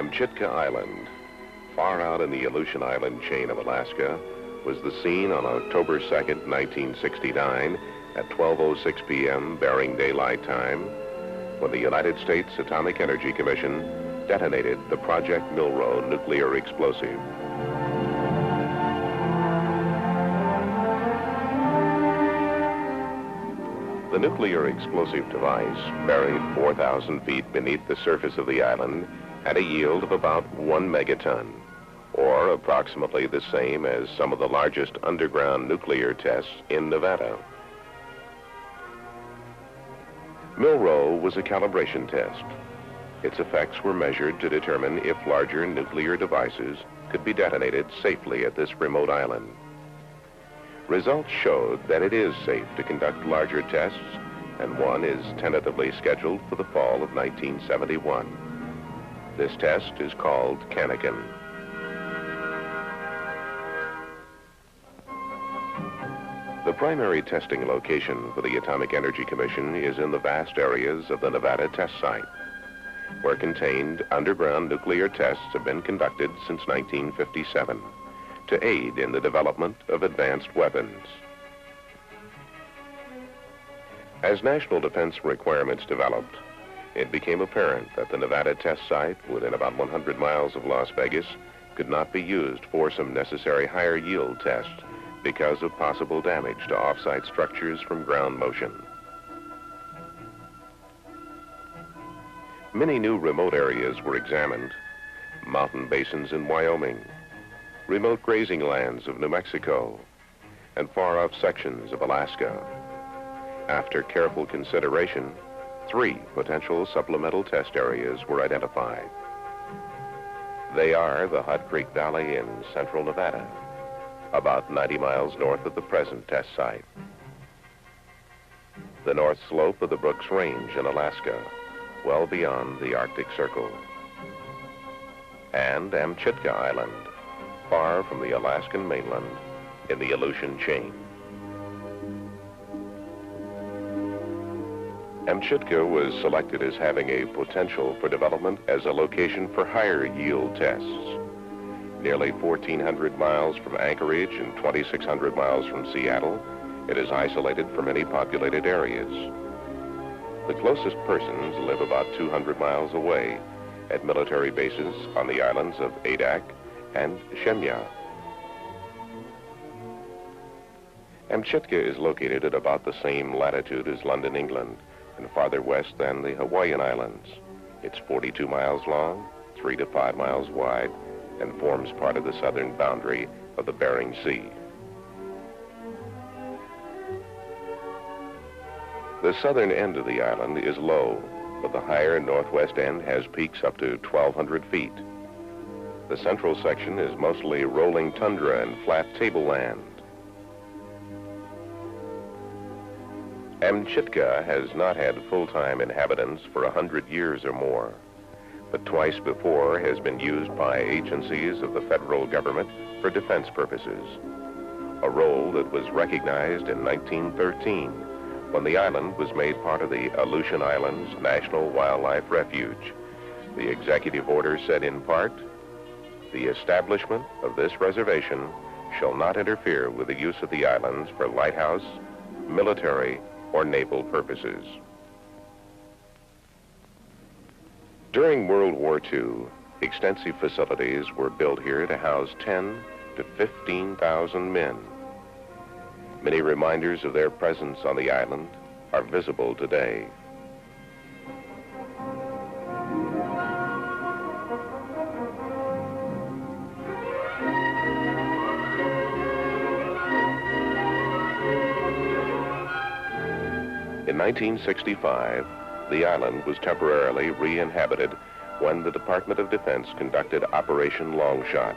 Amchitka Island, far out in the Aleutian Island chain of Alaska, was the scene on October 2nd, 1969, at 12:06 p.m. Bering Daylight Time, when the United States Atomic Energy Commission detonated the Project Milrow nuclear explosive. The nuclear explosive device, buried 4,000 feet beneath the surface of the island, had a yield of about 1 megaton, or approximately the same as some of the largest underground nuclear tests in Nevada. Milrow was a calibration test. Its effects were measured to determine if larger nuclear devices could be detonated safely at this remote island. Results showed that it is safe to conduct larger tests, and one is tentatively scheduled for the fall of 1971. This test is called Cannikin. The primary testing location for the Atomic Energy Commission is in the vast areas of the Nevada test site, where contained underground nuclear tests have been conducted since 1957 to aid in the development of advanced weapons. As national defense requirements developed, it became apparent that the Nevada test site, within about 100 miles of Las Vegas, could not be used for some necessary higher yield tests because of possible damage to off-site structures from ground motion. Many new remote areas were examined: mountain basins in Wyoming, remote grazing lands of New Mexico, and far-off sections of Alaska. After careful consideration, 3 potential supplemental test areas were identified. They are the Hut Creek Valley in central Nevada, about 90 miles north of the present test site; the north slope of the Brooks Range in Alaska, well beyond the Arctic Circle; and Amchitka Island, far from the Alaskan mainland in the Aleutian chain. Amchitka was selected as having a potential for development as a location for higher yield tests. Nearly 1,400 miles from Anchorage and 2,600 miles from Seattle, it is isolated from any populated areas. The closest persons live about 200 miles away at military bases on the islands of Adak and Shemya. Amchitka is located at about the same latitude as London, England, and farther west than the Hawaiian Islands. It's 42 miles long, 3 to 5 miles wide, and forms part of the southern boundary of the Bering Sea. The southern end of the island is low, but the higher northwest end has peaks up to 1,200 feet. The central section is mostly rolling tundra and flat tableland. Amchitka has not had full-time inhabitants for 100 years or more, but twice before has been used by agencies of the federal government for defense purposes, a role that was recognized in 1913 when the island was made part of the Aleutian Islands National Wildlife Refuge. The executive order said in part, "The establishment of this reservation shall not interfere with the use of the islands for lighthouse, military, or naval purposes." During World War II, extensive facilities were built here to house 10 to 15,000 men. Many reminders of their presence on the island are visible today. In 1965, the island was temporarily re-inhabited when the Department of Defense conducted Operation Longshot,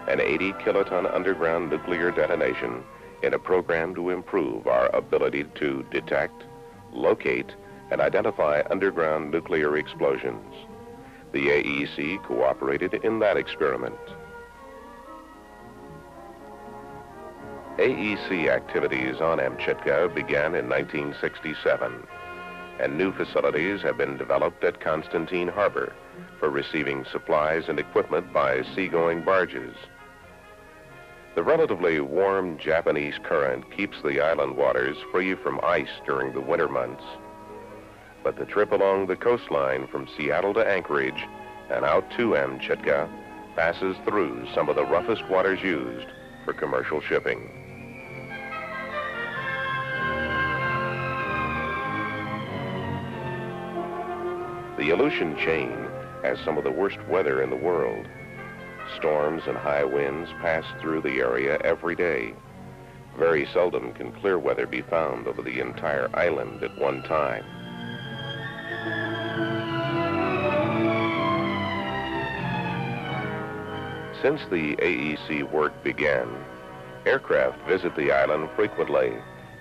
an 80-kiloton underground nuclear detonation in a program to improve our ability to detect, locate, and identify underground nuclear explosions. The AEC cooperated in that experiment. AEC activities on Amchitka began in 1967. and new facilities have been developed at Constantine Harbor for receiving supplies and equipment by seagoing barges. The relatively warm Japanese current keeps the island waters free from ice during the winter months. But the trip along the coastline from Seattle to Anchorage and out to Amchitka passes through some of the roughest waters used for commercial shipping. The Aleutian chain has some of the worst weather in the world. Storms and high winds pass through the area every day. Very seldom can clear weather be found over the entire island at one time. Since the AEC work began, aircraft visit the island frequently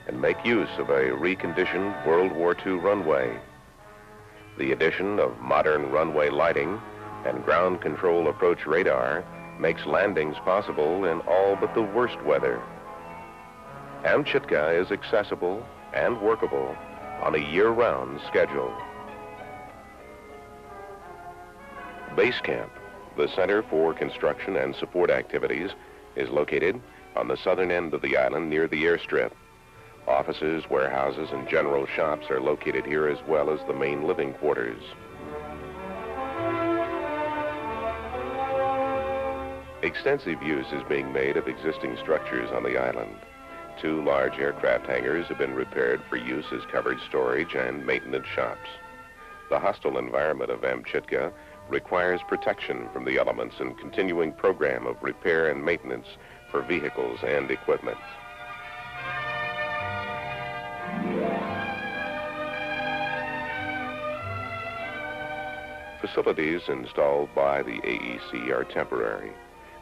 and make use of a reconditioned World War II runway. The addition of modern runway lighting and ground control approach radar makes landings possible in all but the worst weather. Amchitka is accessible and workable on a year-round schedule. Base Camp, the Center for Construction and Support Activities, is located on the southern end of the island near the airstrip. Offices, warehouses, and general shops are located here, as well as the main living quarters. Extensive use is being made of existing structures on the island. 2 large aircraft hangars have been repaired for use as covered storage and maintenance shops. The hostile environment of Amchitka requires protection from the elements and continuing program of repair and maintenance for vehicles and equipment. Facilities installed by the AEC are temporary.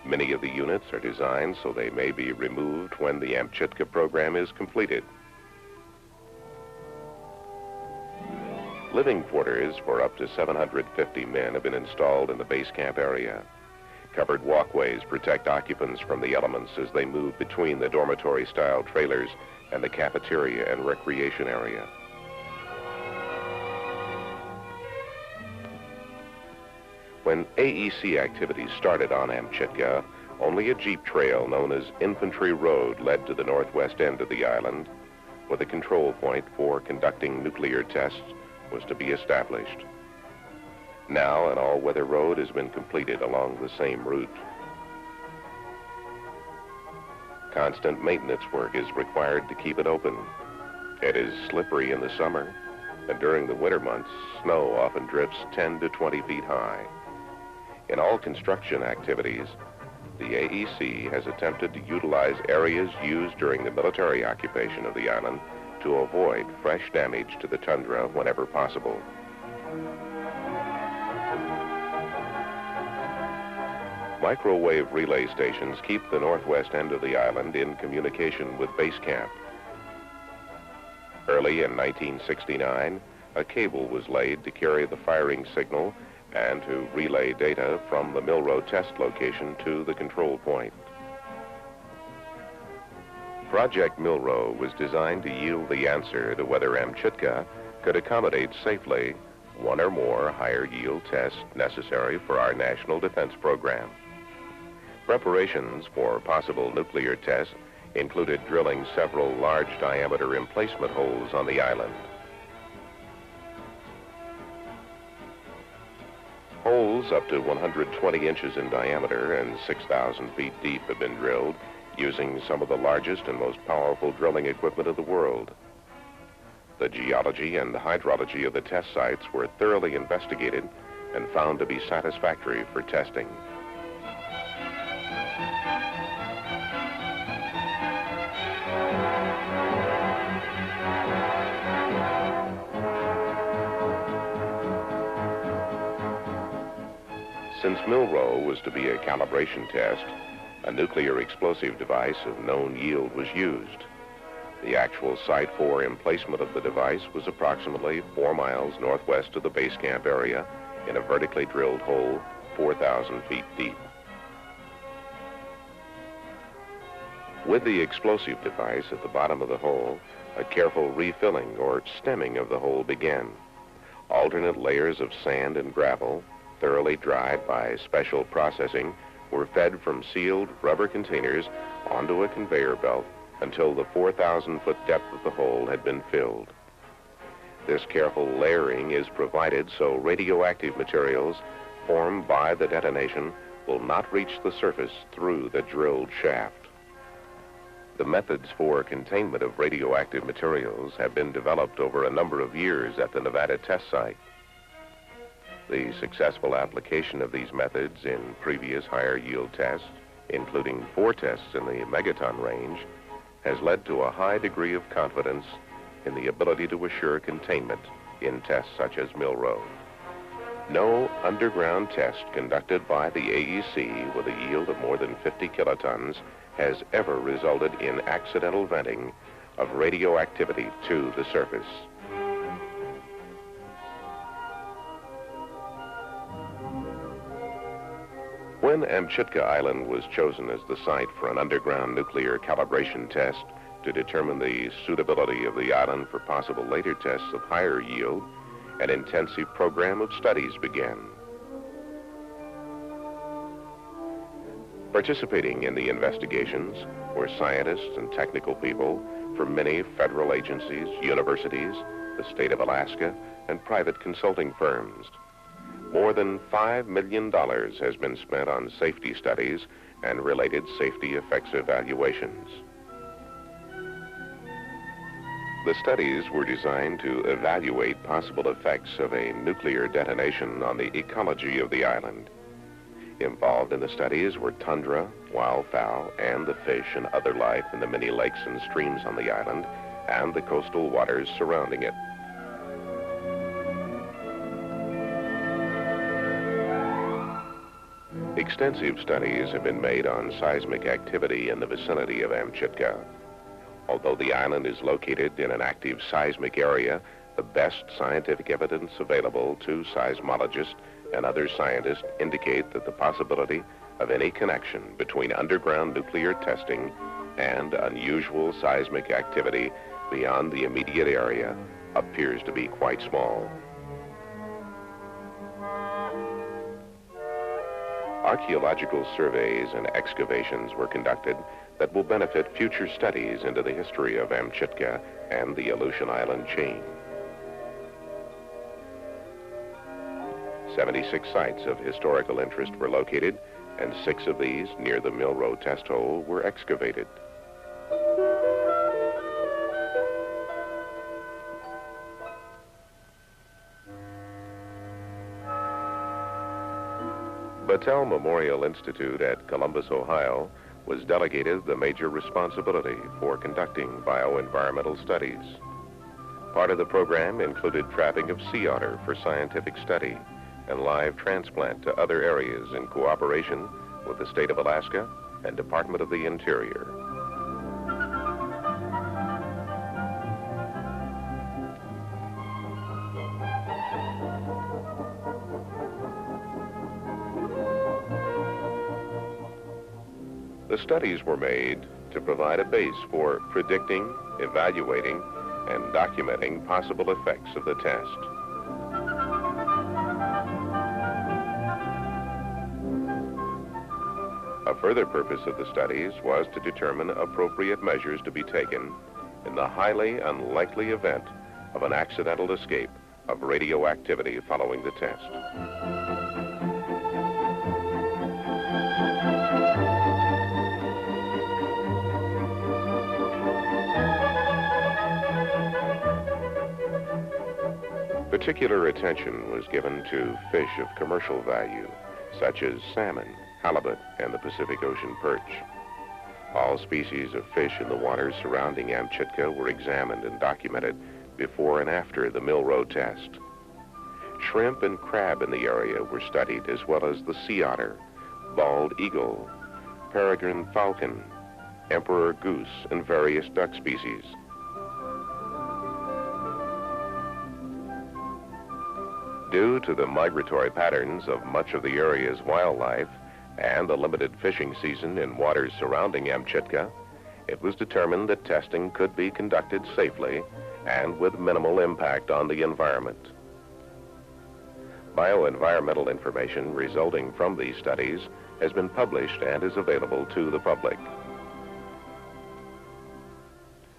Many of the units are designed so they may be removed when the Amchitka program is completed. Living quarters for up to 750 men have been installed in the base camp area. Covered walkways protect occupants from the elements as they move between the dormitory-style trailers and the cafeteria and recreation area. When AEC activities started on Amchitka, only a jeep trail known as Infantry Road led to the northwest end of the island, where the control point for conducting nuclear tests was to be established. Now an all-weather road has been completed along the same route. Constant maintenance work is required to keep it open. It is slippery in the summer, and during the winter months, snow often drifts 10 to 20 feet high. In all construction activities, the AEC has attempted to utilize areas used during the military occupation of the island to avoid fresh damage to the tundra whenever possible. Microwave relay stations keep the northwest end of the island in communication with base camp. Early in 1969, a cable was laid to carry the firing signal and to relay data from the Milrow test location to the control point. Project Milrow was designed to yield the answer to whether Amchitka could accommodate safely one or more higher yield tests necessary for our national defense program. Preparations for possible nuclear tests included drilling several large diameter emplacement holes on the island. Holes up to 120 inches in diameter and 6,000 feet deep have been drilled using some of the largest and most powerful drilling equipment of the world. The geology and the hydrology of the test sites were thoroughly investigated and found to be satisfactory for testing. Since Milrow was to be a calibration test, a nuclear explosive device of known yield was used. The actual site for emplacement of the device was approximately 4 miles northwest of the base camp area in a vertically drilled hole 4,000 feet deep. With the explosive device at the bottom of the hole, A careful refilling or stemming of the hole began. Alternate layers of sand and gravel, thoroughly dried by special processing, were fed from sealed rubber containers onto a conveyor belt until the 4,000-foot depth of the hole had been filled. This careful layering is provided so radioactive materials formed by the detonation will not reach the surface through the drilled shaft. The methods for containment of radioactive materials have been developed over a number of years at the Nevada test site. The successful application of these methods in previous higher yield tests, including 4 tests in the megaton range, has led to a high degree of confidence in the ability to assure containment in tests such as Milrow. No underground test conducted by the AEC with a yield of more than 50 kilotons has ever resulted in accidental venting of radioactivity to the surface. When Amchitka Island was chosen as the site for an underground nuclear calibration test to determine the suitability of the island for possible later tests of higher yield, an intensive program of studies began. Participating in the investigations were scientists and technical people from many federal agencies, universities, the state of Alaska, and private consulting firms. More than $5 million has been spent on safety studies and related safety effects evaluations. The studies were designed to evaluate possible effects of a nuclear detonation on the ecology of the island. Involved in the studies were tundra, wildfowl, and the fish and other life in the many lakes and streams on the island and the coastal waters surrounding it. Extensive studies have been made on seismic activity in the vicinity of Amchitka. Although the island is located in an active seismic area, the best scientific evidence available to seismologists and other scientists indicate that the possibility of any connection between underground nuclear testing and unusual seismic activity beyond the immediate area appears to be quite small. Archaeological surveys and excavations were conducted that will benefit future studies into the history of Amchitka and the Aleutian Island chain. 76 sites of historical interest were located, and 6 of these, near the Milrow test hole, were excavated. Battelle Memorial Institute at Columbus, Ohio, was delegated the major responsibility for conducting bioenvironmental studies. Part of the program included trapping of sea otter for scientific study and live transplant to other areas in cooperation with the state of Alaska and Department of the Interior. The studies were made to provide a base for predicting, evaluating, and documenting possible effects of the test. A further purpose of the studies was to determine appropriate measures to be taken in the highly unlikely event of an accidental escape of radioactivity following the test. Particular attention was given to fish of commercial value, such as salmon, halibut, and the Pacific Ocean perch. All species of fish in the waters surrounding Amchitka were examined and documented before and after the Milrow test. Shrimp and crab in the area were studied, as well as the sea otter, bald eagle, peregrine falcon, emperor goose, and various duck species. Due to the migratory patterns of much of the area's wildlife and the limited fishing season in waters surrounding Amchitka, it was determined that testing could be conducted safely and with minimal impact on the environment. Bioenvironmental information resulting from these studies has been published and is available to the public.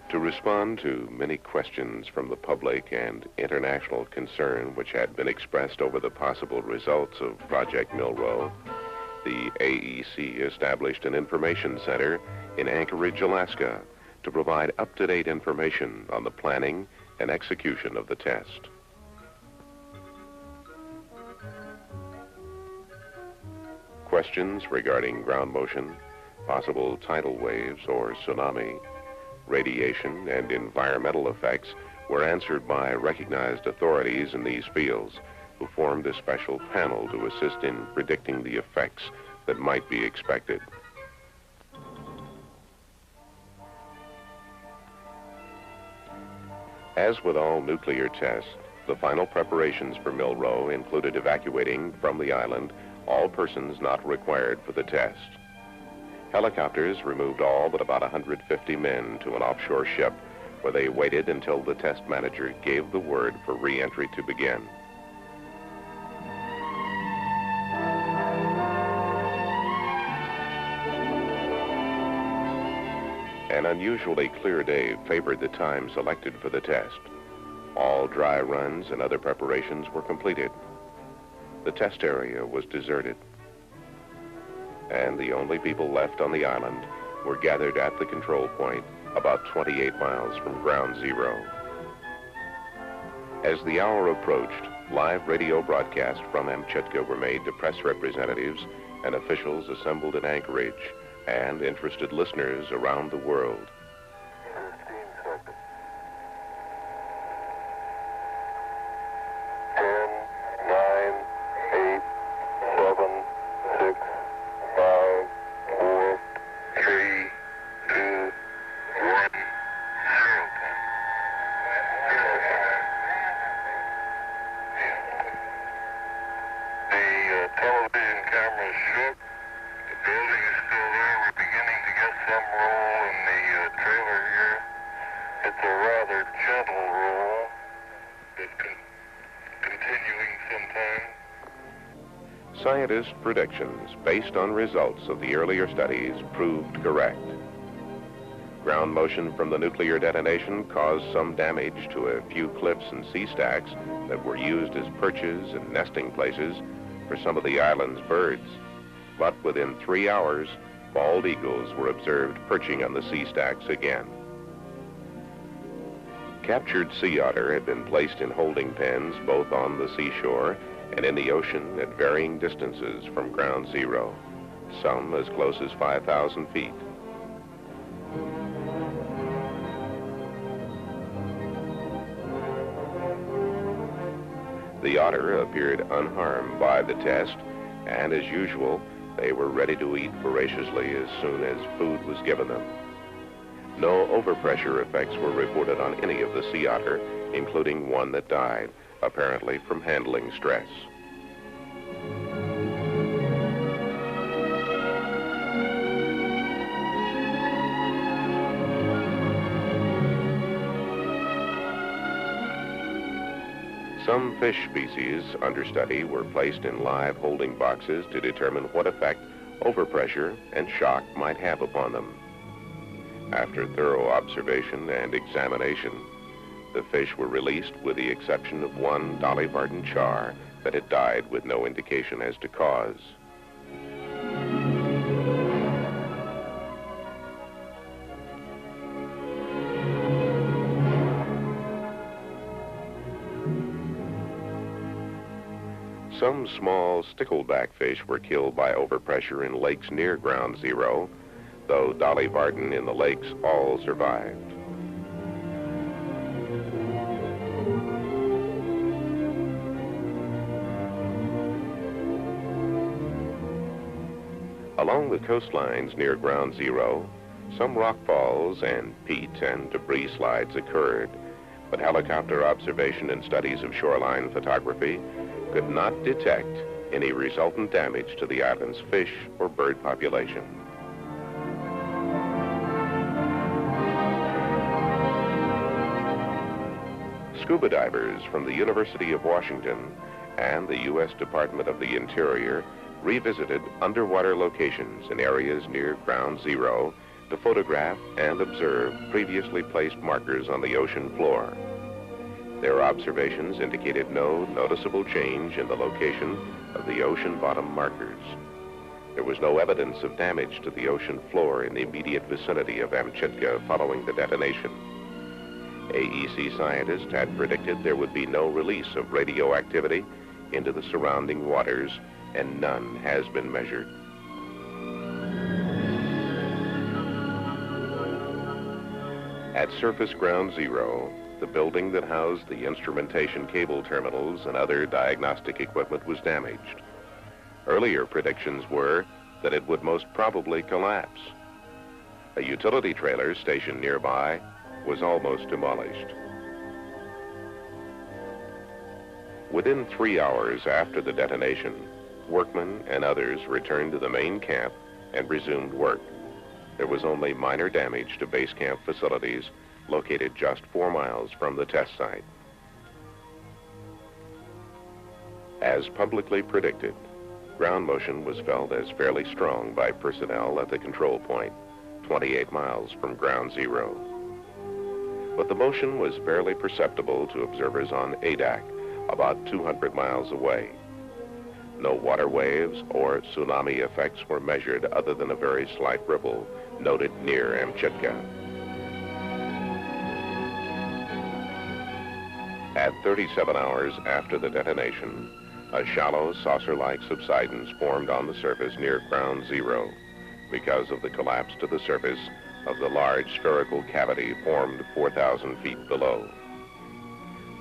To respond to many questions from the public and international concern which had been expressed over the possible results of Project Milroe, the AEC established an information center in Anchorage, Alaska, to provide up-to-date information on the planning and execution of the test. Questions regarding ground motion, possible tidal waves or tsunami, radiation, and environmental effects were answered by recognized authorities in these fields who formed a special panel to assist in predicting the effects that might be expected. As with all nuclear tests, the final preparations for Milroe included evacuating from the island all persons not required for the test. Helicopters removed all but about 150 men to an offshore ship where they waited until the test manager gave the word for re-entry to begin. An unusually clear day favored the time selected for the test. All dry runs and other preparations were completed. The test area was deserted, and the only people left on the island were gathered at the control point about 28 miles from ground zero. As the hour approached, live radio broadcasts from Amchitka were made to press representatives and officials assembled in Anchorage and interested listeners around the world. 15 seconds. 10, 9, 8, 7, 6, 5, 4, 3, 2, 1, 0. The television cameras shook. The building is still there. We're beginning to get some roll in the trailer here. It's a rather gentle roll, but continuing sometime. Scientists' predictions based on results of the earlier studies proved correct. Ground motion from the nuclear detonation caused some damage to a few cliffs and sea stacks that were used as perches and nesting places for some of the island's birds. But within 3 hours, bald eagles were observed perching on the sea stacks again. Captured sea otter had been placed in holding pens both on the seashore and in the ocean at varying distances from ground zero, some as close as 5,000 feet. The otter appeared unharmed by the test, and as usual, they were ready to eat voraciously as soon as food was given them. No overpressure effects were reported on any of the sea otter, including one that died, apparently from handling stress. Some fish species under study were placed in live holding boxes to determine what effect overpressure and shock might have upon them. After thorough observation and examination, the fish were released with the exception of one Dolly Varden char that had died with no indication as to cause. Some small stickleback fish were killed by overpressure in lakes near ground zero, though Dolly Varden in the lakes all survived. Along the coastlines near ground zero, some rock falls and peat and debris slides occurred, but helicopter observation and studies of shoreline photography could not detect any resultant damage to the island's fish or bird population. Scuba divers from the University of Washington and the U.S. Department of the Interior revisited underwater locations in areas near Ground Zero to photograph and observe previously placed markers on the ocean floor. Their observations indicated no noticeable change in the location of the ocean bottom markers. There was no evidence of damage to the ocean floor in the immediate vicinity of Amchitka following the detonation. AEC scientists had predicted there would be no release of radioactivity into the surrounding waters, and none has been measured. At Surface Ground Zero, the building that housed the instrumentation cable terminals and other diagnostic equipment was damaged. Earlier predictions were that it would most probably collapse. A utility trailer stationed nearby was almost demolished. Within 3 hours after the detonation, workmen and others returned to the main camp and resumed work. There was only minor damage to base camp facilities located just 4 miles from the test site. As publicly predicted, ground motion was felt as fairly strong by personnel at the control point, 28 miles from Ground Zero. But the motion was barely perceptible to observers on ADAC, about 200 miles away. No water waves or tsunami effects were measured other than a very slight ripple noted near Amchitka. At 37 hours after the detonation, a shallow saucer-like subsidence formed on the surface near Ground Zero because of the collapse to the surface of the large spherical cavity formed 4,000 feet below.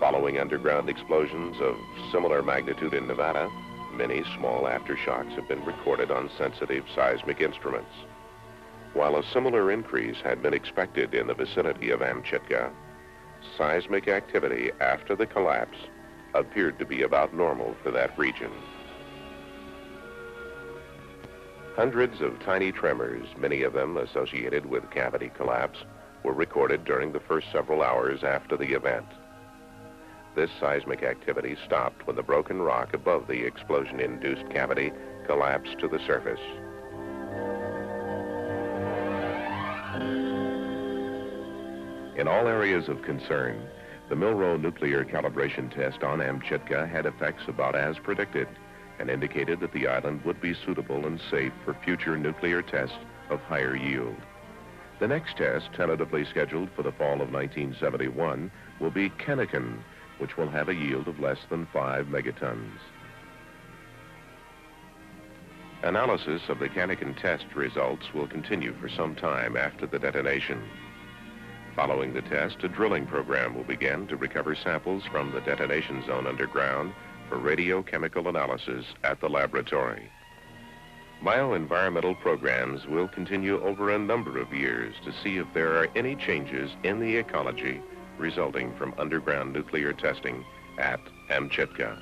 Following underground explosions of similar magnitude in Nevada, many small aftershocks have been recorded on sensitive seismic instruments. While a similar increase had been expected in the vicinity of Amchitka, seismic activity after the collapse appeared to be about normal for that region. Hundreds of tiny tremors, many of them associated with cavity collapse, were recorded during the first several hours after the event. This seismic activity stopped when the broken rock above the explosion-induced cavity collapsed to the surface. In all areas of concern, the Milrow nuclear calibration test on Amchitka had effects about as predicted and indicated that the island would be suitable and safe for future nuclear tests of higher yield. The next test, tentatively scheduled for the fall of 1971, will be Kennecken, which will have a yield of less than 5 megatons. Analysis of the Kennecken test results will continue for some time after the detonation. Following the test, a drilling program will begin to recover samples from the detonation zone underground for radiochemical analysis at the laboratory. Bioenvironmental programs will continue over a number of years to see if there are any changes in the ecology resulting from underground nuclear testing at Amchitka.